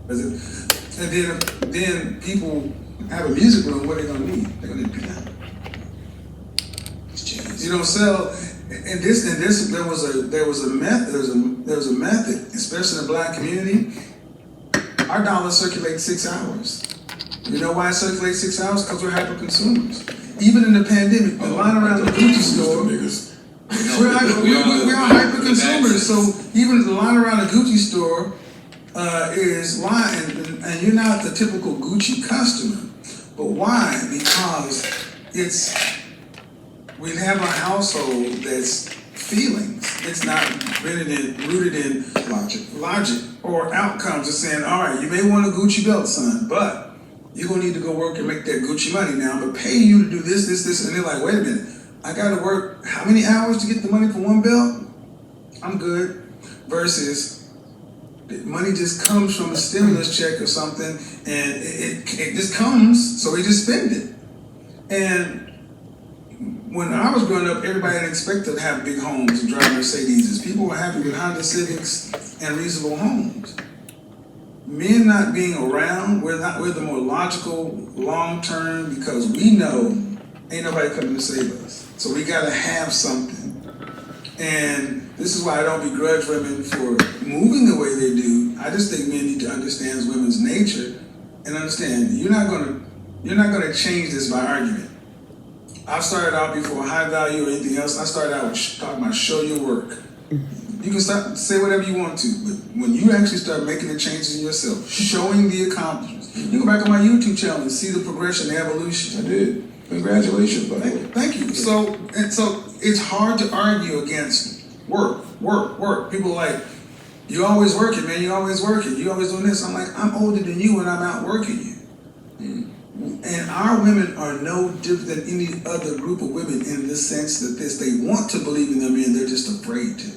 And then people have a music room. What are they gonna need? They're gonna need piano. You don't sell. And there was a method, especially in the black community. Our dollar circulates 6 hours. You know why it circulates 6 hours? Because we're hyper consumers. Even in the pandemic, the line around the Gucci store. We're hyper consumers. So even the line around the Gucci store is why, and you're not the typical Gucci customer. But why? Because we have a household that's feelings. It's not rooted in logic or outcomes. It's saying, all right, you may want a Gucci belt, son, but you're gonna need to go work and make that Gucci money now. I'm gonna pay you to do this, and they're like, wait a minute, I gotta work how many hours to get the money for one belt? I'm good. Versus money just comes from a stimulus check or something, and it just comes, so we just spend it. And when I was growing up, everybody had expected to have big homes and drive Mercedes. People were happy with Honda Civics and reasonable homes. Men not being around, we're the more logical, long-term, because we know ain't nobody coming to save us. So we gotta have something. And this is why I don't begrudge women for moving the way they do. I just think men need to understand women's nature and understand you're not gonna change this by argument. I started out before high value or anything else. I started out talking about show your work. You can say whatever you want to, but when you actually start making the changes in yourself, showing the accomplishments, you go back on my YouTube channel and see the progression, the evolution. I did. Congratulations, by the way. Thank you. So it's hard to argue against work. People are like, you always working, man. You always working. You always doing this. I'm like, I'm older than you and I'm out working you. And our women are no different than any other group of women in the sense that they want to believe in their men, they're just afraid to.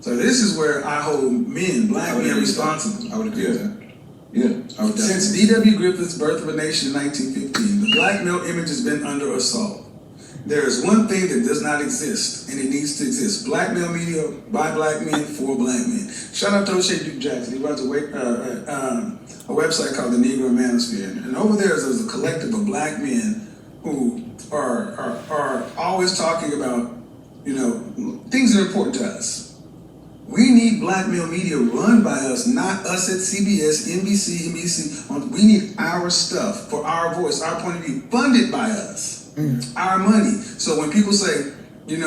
So this is where I hold men, black men, responsible. I would agree with that. Yeah. Since D.W. Griffith's Birth of a Nation in 1915, the black male image has been under assault. There is one thing that does not exist, and it needs to exist. Black male media by black men for black men. Shout out to O'Shea Duke Jackson. He runs a website called the Negro Manosphere. And over there is a collective of black men who are always talking about, things that are important to us. We need black male media run by us, not us at CBS, NBC. We need our stuff for our voice, our point of view, funded by us. Our money. So when people say, you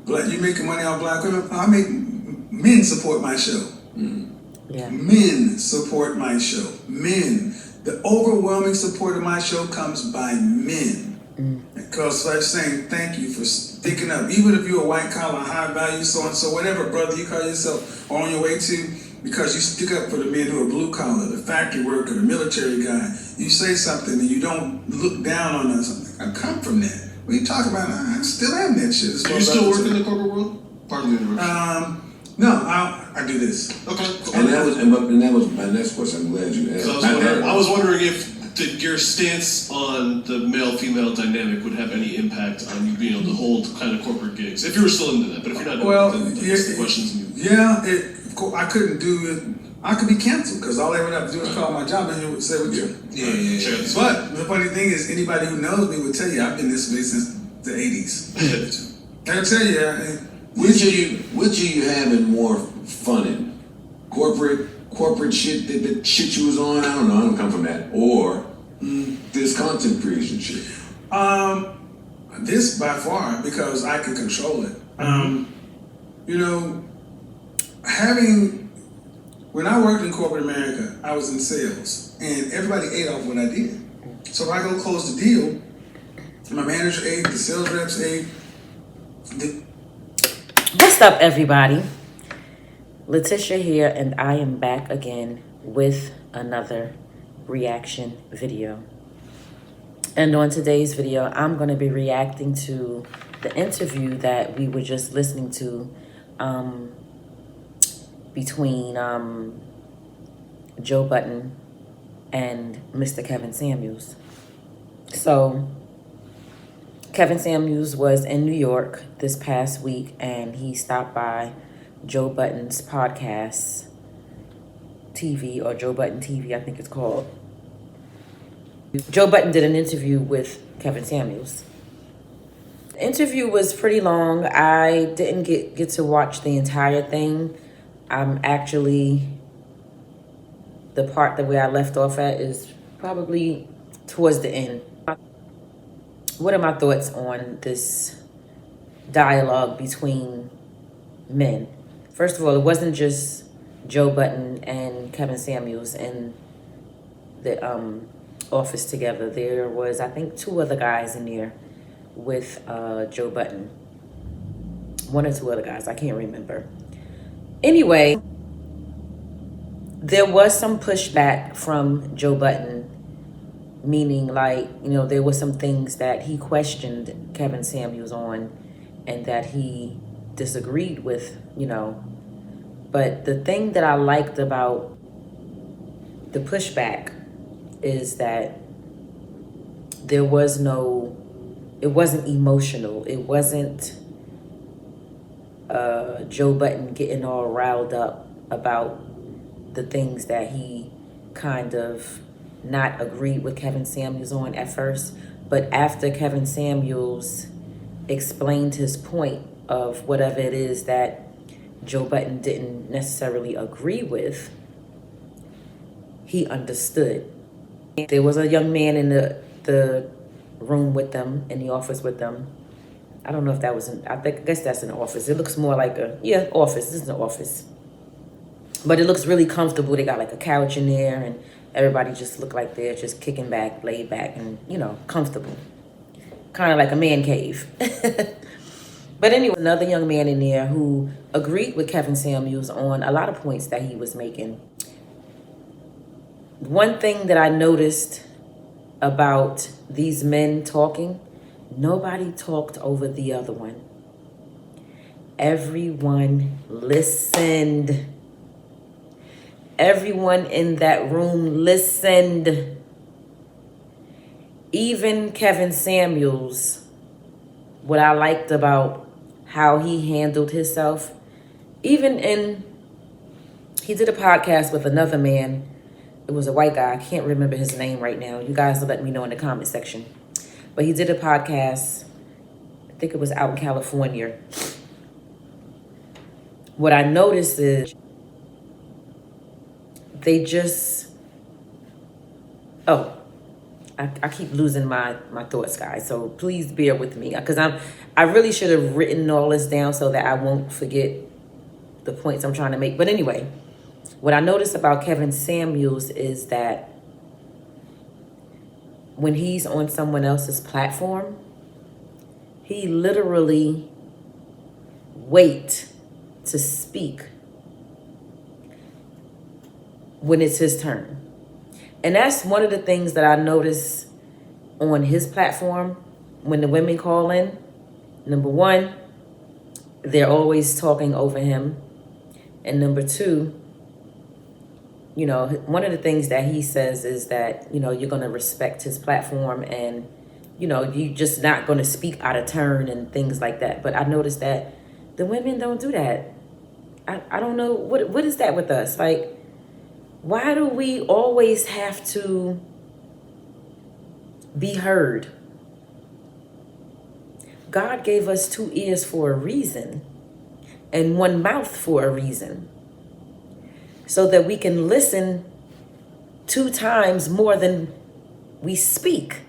making money off black women, I make men support my show. Yeah. Men support my show. Men. The overwhelming support of my show comes by men. Because I'm saying thank you for sticking up. Even if you're a white collar, high value, so and so, whatever brother you call yourself on your way to, because you stick up for the men who are blue collar, the factory worker, the military guy. You say something and you don't look down on us. I come from that. What are you talking about? I still am that shit. Do you still work in the corporate world? Pardon the interruption. No, I do this. Okay. And that was my next question. I'm glad you asked. I was wondering if your stance on the male-female dynamic would have any impact on you being able to hold kind of corporate gigs, if you were still into that. But if you're not, then that's the questions. I couldn't do it. I could be canceled because all I would have to do is call my job and it would say what you. Yeah. But the funny thing is, anybody who knows me would tell you I've been this way since the '80s. I tell you. Which are you having more fun in? Corporate shit, the shit you was on, I don't come from that. Or this content creation shit? This by far, because I can control it. When I worked in corporate America, I was in sales, and everybody ate off what I did. So if I go close the deal, my manager ate, the sales reps ate. What's up, everybody? Letitia here, and I am back again with another reaction video. And on today's video, I'm going to be reacting to the interview that we were just listening to between Joe Budden and Mr. Kevin Samuels. So Kevin Samuels was in New York this past week, and he stopped by Joe Budden's podcast TV, or Joe Budden TV, I think it's called. Joe Budden did an interview with Kevin Samuels. The interview was pretty long. I didn't get to watch the entire thing. I'm actually, the part that where I left off at is probably towards the end. What are my thoughts on this dialogue between men? First of all, it wasn't just Joe Budden and Kevin Samuels in the office together. There was, I think, 2 other guys in there with Joe Budden. 1 or 2 other guys, I can't remember. Anyway, there was some pushback from Joe Budden, meaning like, you know, there were some things that he questioned Kevin Samuels on and that he disagreed with, you know. But the thing that I liked about the pushback is that there was no, it wasn't emotional. It wasn't Joe Budden getting all riled up about the things that he kind of not agreed with Kevin Samuels on at first. But after Kevin Samuels explained his point of whatever it is that Joe Budden didn't necessarily agree with, he understood. There was a young man in the room with them, in the office with them. I don't know if that was I guess that's an office. It looks more like office. This is an office. But it looks really comfortable. They got like a couch in there and everybody just looked like they're just kicking back, laid back, and, you know, comfortable. Kind of like a man cave. But anyway, another young man in there who agreed with Kevin Samuels on a lot of points that he was making. One thing that I noticed about these men talking, nobody talked over the other one. Everyone listened. Everyone in that room listened. Even Kevin Samuels, what I liked about how he handled himself, he did a podcast with another man. It was a white guy. I can't remember his name right now. You guys will let me know in the comment section. But he did a podcast, I think it was out in California. What I noticed is they just, I keep losing my thoughts, guys. So please bear with me, because I really should have written all this down so that I won't forget the points I'm trying to make. But anyway, what I noticed about Kevin Samuels is that when he's on someone else's platform, he literally waits to speak when it's his turn. And that's one of the things that I notice on his platform when the women call in. Number one, they're always talking over him. And number two, you know, one of the things that he says is that, you know, you're going to respect his platform and, you know, you're just not going to speak out of turn and things like that. But I noticed that the women don't do that. I don't know. What is that with us? Like, why do we always have to be heard? God gave us 2 ears for a reason and 1 mouth for a reason, so that we can listen 2 times more than we speak.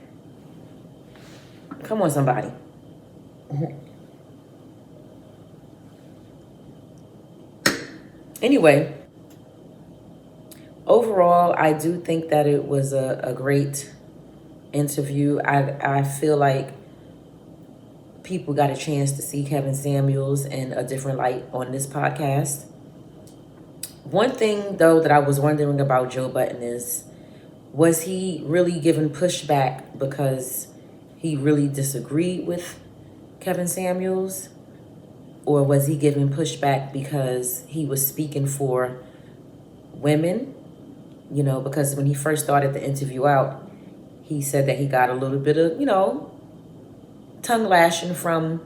Come on, somebody. Anyway, overall, I do think that it was a great interview. I feel like people got a chance to see Kevin Samuels in a different light on this podcast. One thing, though, that I was wondering about Joe Budden is, was he really giving pushback because he really disagreed with Kevin Samuels? Or was he giving pushback because he was speaking for women? You know, because when he first started the interview out, he said that he got a little bit of, you know, tongue lashing from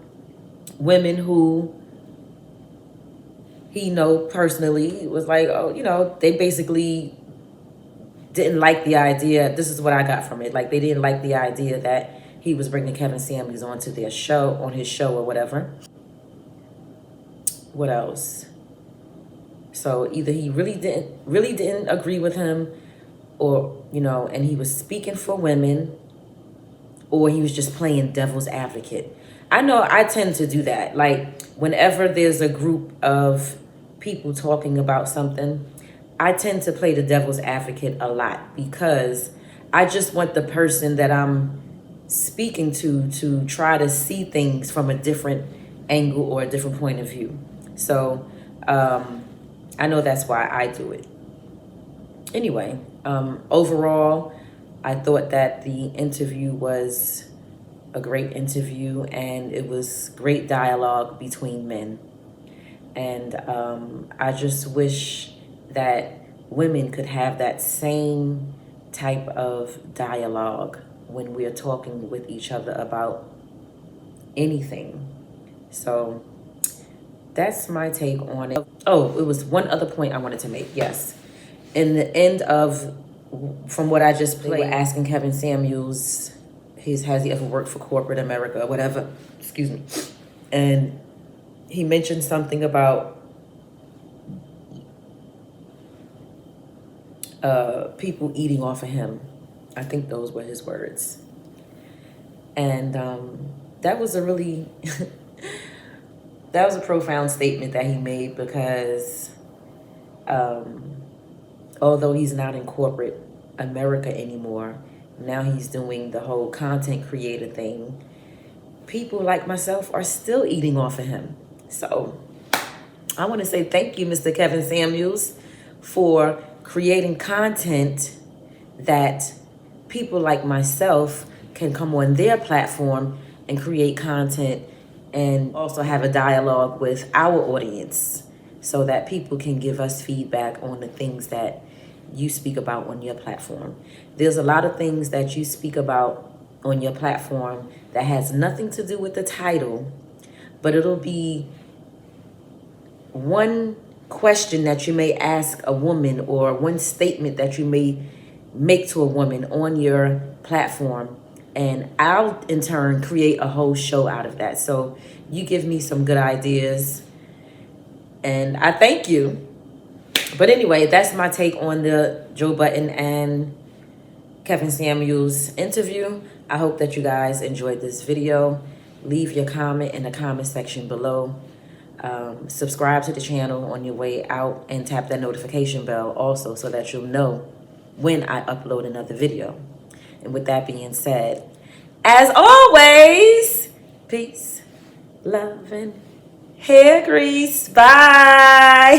women who he personally was like, oh, they basically didn't like the idea. This is what I got from it. Like, they didn't like the idea that he was bringing Kevin Samuels onto their show, on his show or whatever. What else? So either he really didn't agree with him, or, and he was speaking for women, or he was just playing devil's advocate. I know I tend to do that. Like, whenever there's a group of people talking about something, I tend to play the devil's advocate a lot, because I just want the person that I'm speaking to try to see things from a different angle or a different point of view. So I know that's why I do it. Anyway, overall, I thought that the interview was a great interview, and it was great dialogue between men. And I just wish that women could have that same type of dialogue when we're talking with each other about anything. So that's my take on it. Oh, it was one other point I wanted to make. Yes. In the end of, from what I just played, they were asking Kevin Samuels, has he ever worked for corporate America or whatever, excuse me. And he mentioned something about people eating off of him. I think those were his words. And that was a really, that was a profound statement that he made, because although he's not in corporate America anymore, now he's doing the whole content creator thing, people like myself are still eating off of him. So I want to say thank you, Mr. Kevin Samuels, for creating content that people like myself can come on their platform and create content, and also have a dialogue with our audience, so that people can give us feedback on the things that you speak about on your platform. There's a lot of things that you speak about on your platform that has nothing to do with the title, but it'll be one question that you may ask a woman, or one statement that you may make to a woman on your platform, and I'll in turn create a whole show out of that. So you give me some good ideas, and I thank you. But anyway, that's my take on the Joe Budden and Kevin Samuels interview. I hope that you guys enjoyed this video. Leave your comment in the comment section below. Subscribe to the channel on your way out, and tap that notification bell also, so that you'll know when I upload another video. And with that being said, as always, peace, love, and hair grease. Bye.